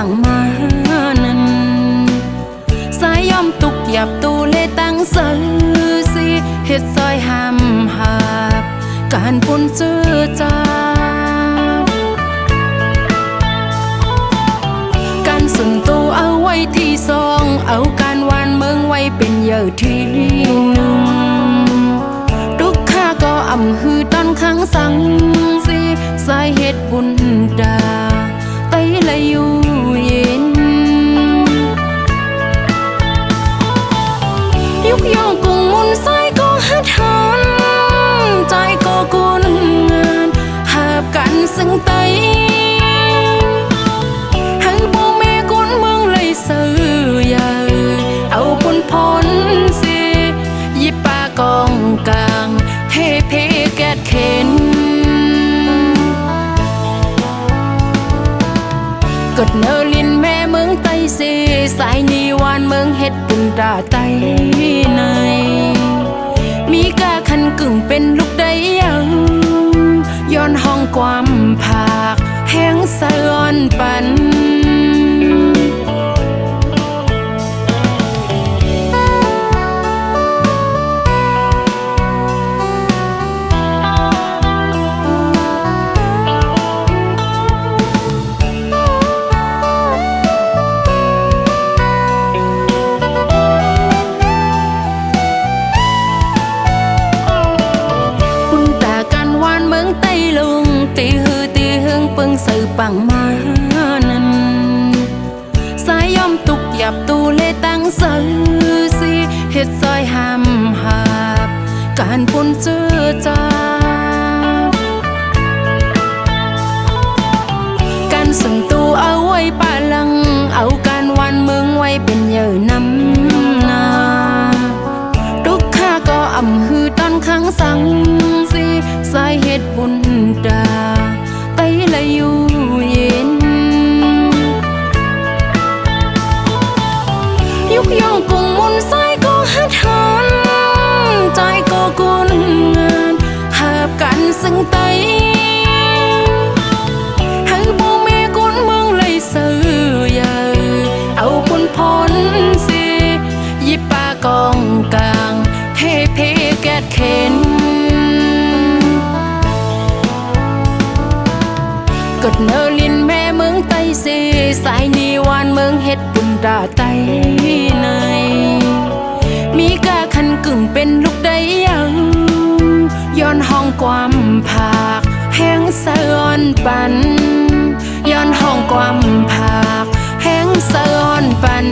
ปังมานั้นสายย่อมตุกหยับตูเลตั้งเสือสิเฮ็ดซอยห้ามหาบการปุ่นเจือจาการสุนตูเอาไว้ที่สองเอาการวานเมืองไว้เป็นเยอะที่หนึ่งทุกข้าก็อ่ำฮือตอนข้างสังสิสายเหตุบุญดาไตละอยู่เย็นยุกย่องกุ้งมุนสายก็หัดหันใจก็กุนงานหาบกันซึ่งไตให้บ่แม่กุนเมืองเลยซื้อใหญ่เอาปุ่นพ้นสิยิบปากองกลางเฮเพแกดเข็นกดเนลินแม่เมืองไตเสสายนีวานเมืองเฮ็ดปุ่นดาไตในมีกาคันกึ่งเป็นลูกได้ยังย้อนห้องความผากแห้งสะอ่อนปันตีฮือตีหึงปึงสื่อปังมานั้นสายย่อมตุกหยับตูเลตั้งเสือสิเฮ็ดซอยห้ามหาบการปุ่นเจือจาการส่งตูเอาไว้ป่าลังเอาการวันเมืองไว้เป็นเยอะน้ำนาทุกข้าก็อ่ำฮือตอนข้างสังสิสายเหตุบุญดาไตละอยู่เย็นยุกย่องกุ้งมุนสายก็หัดหันใจก็กุนงานหาบกันซึ่งไตให้บ่แม่กุนเมืองเลยซื้อใหญ่เอาปุ่นพ้นสิยิบปากองกลางเฮเพแกดเข็นกดเนลินแม่เมืองไตเสสายนีวานเมืองเฮ็ดปุ่นดาไตในมีกาคันกึ่งเป็นลูกได้ยังย้อนห้องความผากแห้งสะอ่อนปันย้อนห้องความผากแห้งสะอ่อนปัน